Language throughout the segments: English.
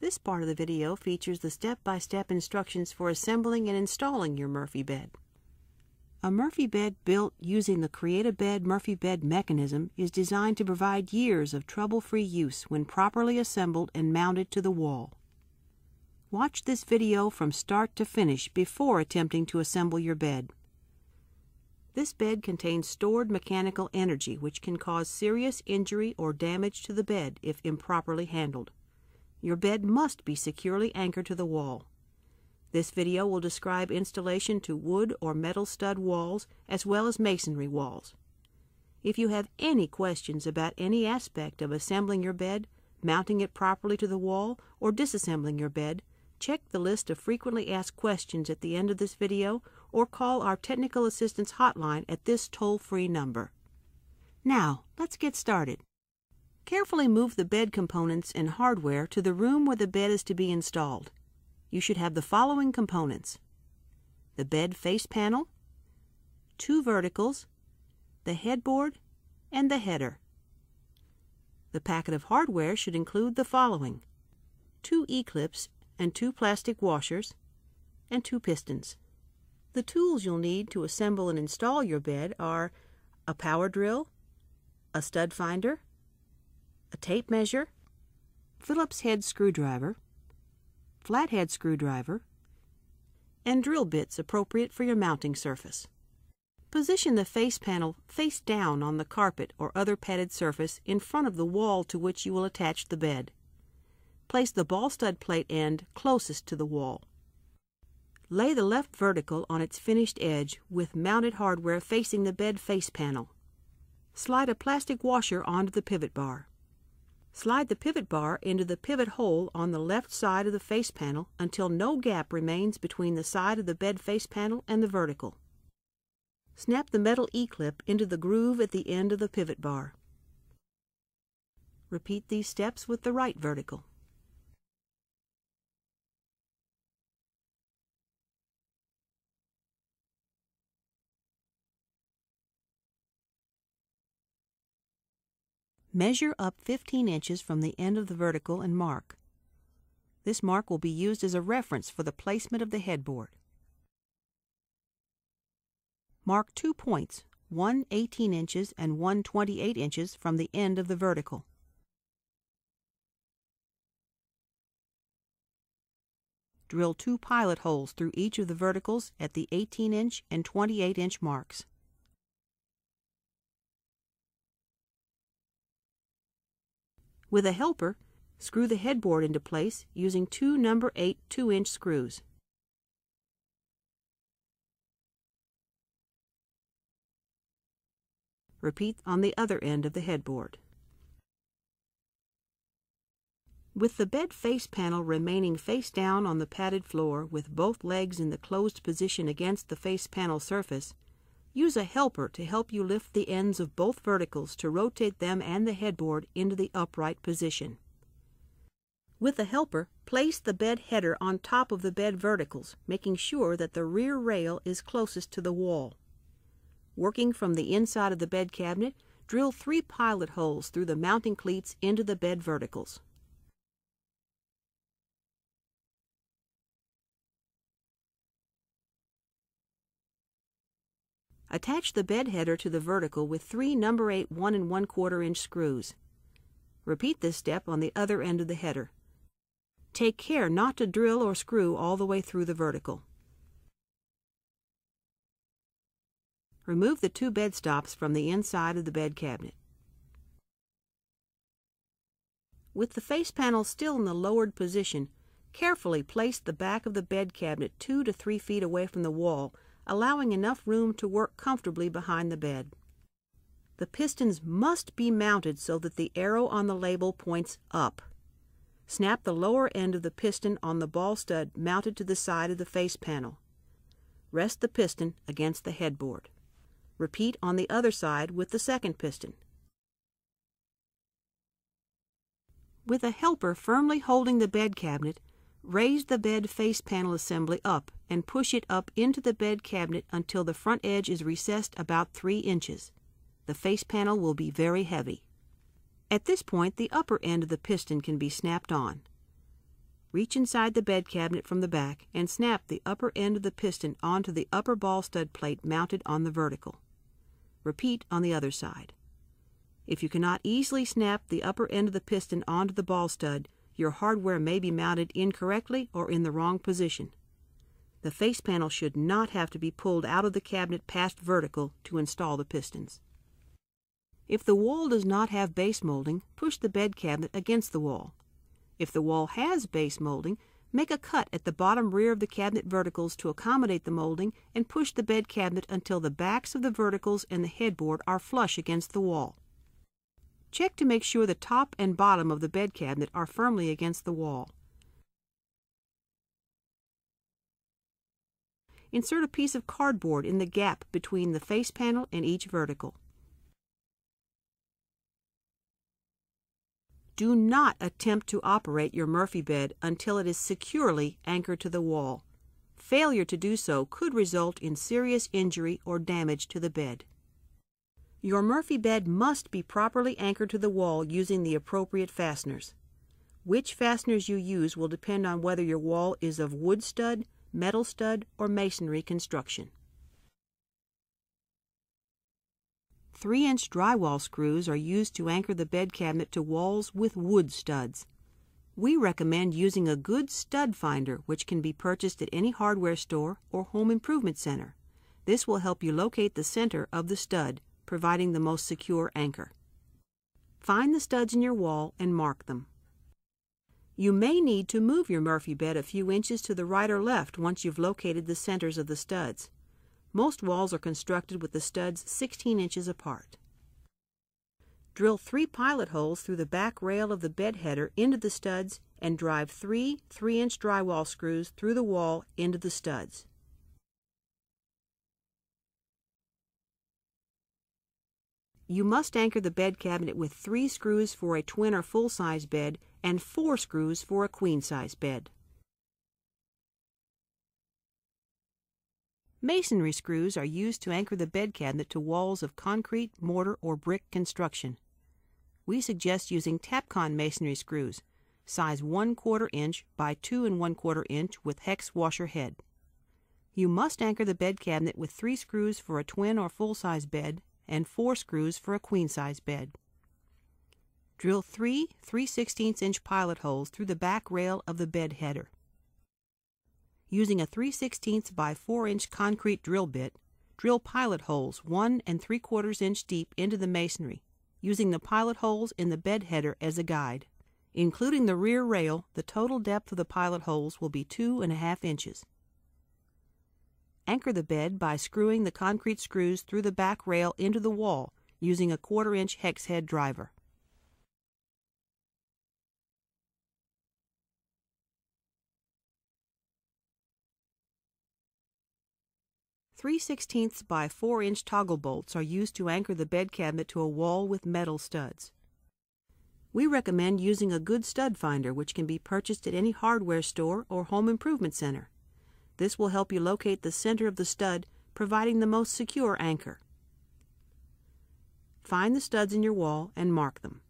This part of the video features the step-by-step instructions for assembling and installing your Murphy bed. A Murphy bed built using the Create-A-Bed Murphy bed mechanism is designed to provide years of trouble-free use when properly assembled and mounted to the wall. Watch this video from start to finish before attempting to assemble your bed. This bed contains stored mechanical energy which can cause serious injury or damage to the bed if improperly handled. Your bed must be securely anchored to the wall. This video will describe installation to wood or metal stud walls as well as masonry walls. If you have any questions about any aspect of assembling your bed, mounting it properly to the wall, or disassembling your bed, check the list of frequently asked questions at the end of this video or call our technical assistance hotline at this toll-free number. Now, let's get started. Carefully move the bed components and hardware to the room where the bed is to be installed. You should have the following components: the bed face panel, 2 verticals, the headboard, and the header. The packet of hardware should include the following: 2 E-clips and 2 plastic washers, and 2 pistons. The tools you'll need to assemble and install your bed are a power drill, a stud finder, a tape measure, Phillips head screwdriver, flathead screwdriver, and drill bits appropriate for your mounting surface. Position the face panel face down on the carpet or other padded surface in front of the wall to which you will attach the bed. Place the ball stud plate end closest to the wall. Lay the left vertical on its finished edge with mounted hardware facing the bed face panel. Slide a plastic washer onto the pivot bar. Slide the pivot bar into the pivot hole on the left side of the face panel until no gap remains between the side of the bed face panel and the vertical. Snap the metal E-clip into the groove at the end of the pivot bar. Repeat these steps with the right vertical. Measure up 15 inches from the end of the vertical and mark. This mark will be used as a reference for the placement of the headboard. Mark 2 points, one 18 inches and one 28 inches from the end of the vertical. Drill 2 pilot holes through each of the verticals at the 18-inch and 28-inch marks. With a helper, screw the headboard into place using 2 number 8 2-inch screws. Repeat on the other end of the headboard. With the bed face panel remaining face down on the padded floor with both legs in the closed position against the face panel surface, use a helper to help you lift the ends of both verticals to rotate them and the headboard into the upright position. With a helper, place the bed header on top of the bed verticals, making sure that the rear rail is closest to the wall. Working from the inside of the bed cabinet, drill 3 pilot holes through the mounting cleats into the bed verticals. Attach the bed header to the vertical with 3 number 8 1 1/4 inch screws. Repeat this step on the other end of the header. Take care not to drill or screw all the way through the vertical. Remove the 2 bed stops from the inside of the bed cabinet. With the face panel still in the lowered position, carefully place the back of the bed cabinet 2 to 3 feet away from the wall, allowing enough room to work comfortably behind the bed. The pistons must be mounted so that the arrow on the label points up. Snap the lower end of the piston on the ball stud mounted to the side of the face panel. Rest the piston against the headboard. Repeat on the other side with the second piston. With a helper firmly holding the bed cabinet, raise the bed face panel assembly up and push it up into the bed cabinet until the front edge is recessed about 3 inches. The face panel will be very heavy. At this point, the upper end of the piston can be snapped on. Reach inside the bed cabinet from the back and snap the upper end of the piston onto the upper ball stud plate mounted on the vertical. Repeat on the other side. If you cannot easily snap the upper end of the piston onto the ball stud, your hardware may be mounted incorrectly or in the wrong position. The face panel should not have to be pulled out of the cabinet past vertical to install the pistons. If the wall does not have base molding, push the bed cabinet against the wall. If the wall has base molding, make a cut at the bottom rear of the cabinet verticals to accommodate the molding and push the bed cabinet until the backs of the verticals and the headboard are flush against the wall. Check to make sure the top and bottom of the bed cabinet are firmly against the wall. Insert a piece of cardboard in the gap between the face panel and each vertical. Do not attempt to operate your Murphy bed until it is securely anchored to the wall. Failure to do so could result in serious injury or damage to the bed. Your Murphy bed must be properly anchored to the wall using the appropriate fasteners. Which fasteners you use will depend on whether your wall is of wood stud, metal stud, or masonry construction. 3-inch drywall screws are used to anchor the bed cabinet to walls with wood studs. We recommend using a good stud finder, which can be purchased at any hardware store or home improvement center. This will help you locate the center of the stud, providing the most secure anchor. Find the studs in your wall and mark them. You may need to move your Murphy bed a few inches to the right or left once you've located the centers of the studs. Most walls are constructed with the studs 16 inches apart. Drill 3 pilot holes through the back rail of the bed header into the studs and drive 3 3-inch drywall screws through the wall into the studs. You must anchor the bed cabinet with 3 screws for a twin or full-size bed and 4 screws for a queen-size bed. Masonry screws are used to anchor the bed cabinet to walls of concrete, mortar, or brick construction. We suggest using Tapcon masonry screws, size 1/4 inch by 2 1/4 inch with hex washer head. You must anchor the bed cabinet with 3 screws for a twin or full-size bed and 4 screws for a queen-size bed. Drill 3 3/16-inch pilot holes through the back rail of the bed header. Using a 3/16 by 4-inch concrete drill bit, drill pilot holes 1 3/4 inch deep into the masonry, using the pilot holes in the bed header as a guide. Including the rear rail, the total depth of the pilot holes will be 2 1/2 inches. Anchor the bed by screwing the concrete screws through the back rail into the wall using a 1/4 inch hex head driver. .3/16 by 4-inch toggle bolts are used to anchor the bed cabinet to a wall with metal studs. We recommend using a good stud finder, which can be purchased at any hardware store or home improvement center. This will help you locate the center of the stud, providing the most secure anchor. Find the studs in your wall and mark them.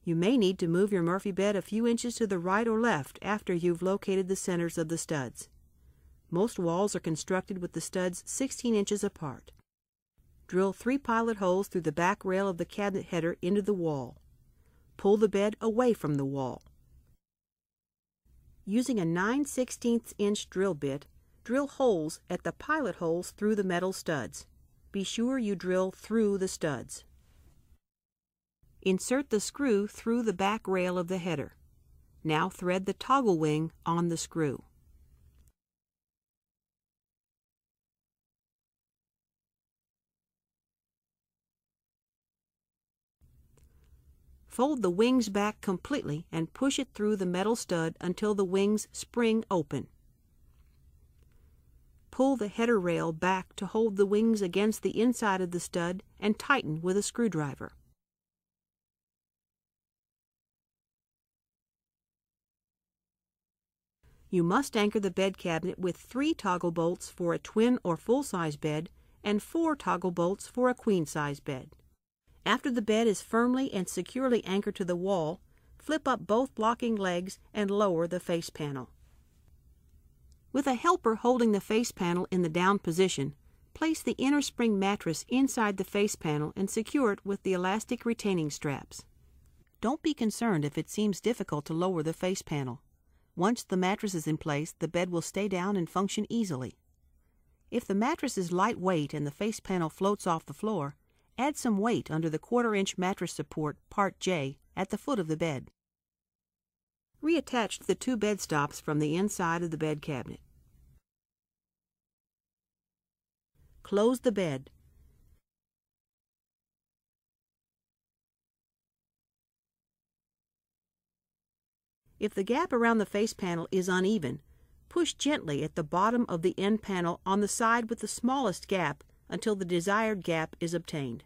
You may need to move your Murphy bed a few inches to the right or left after you've located the centers of the studs. Most walls are constructed with the studs 16 inches apart. Drill 3 pilot holes through the back rail of the cabinet header into the wall. Pull the bed away from the wall. Using a 9/16-inch drill bit, drill holes at the pilot holes through the metal studs. Be sure you drill through the studs. Insert the screw through the back rail of the header. Now thread the toggle wing on the screw. Fold the wings back completely and push it through the metal stud until the wings spring open. Pull the header rail back to hold the wings against the inside of the stud and tighten with a screwdriver. You must anchor the bed cabinet with 3 toggle bolts for a twin or full-size bed and 4 toggle bolts for a queen-size bed. After the bed is firmly and securely anchored to the wall, flip up both blocking legs and lower the face panel. With a helper holding the face panel in the down position, place the inner spring mattress inside the face panel and secure it with the elastic retaining straps. Don't be concerned if it seems difficult to lower the face panel. Once the mattress is in place, the bed will stay down and function easily. If the mattress is lightweight and the face panel floats off the floor, add some weight under the 1/4-inch mattress support Part J at the foot of the bed. Reattach the 2 bed stops from the inside of the bed cabinet. Close the bed. If the gap around the face panel is uneven, push gently at the bottom of the end panel on the side with the smallest gap until the desired gap is obtained.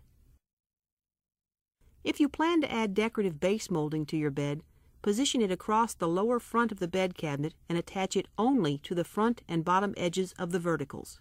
If you plan to add decorative base molding to your bed, position it across the lower front of the bed cabinet and attach it only to the front and bottom edges of the verticals.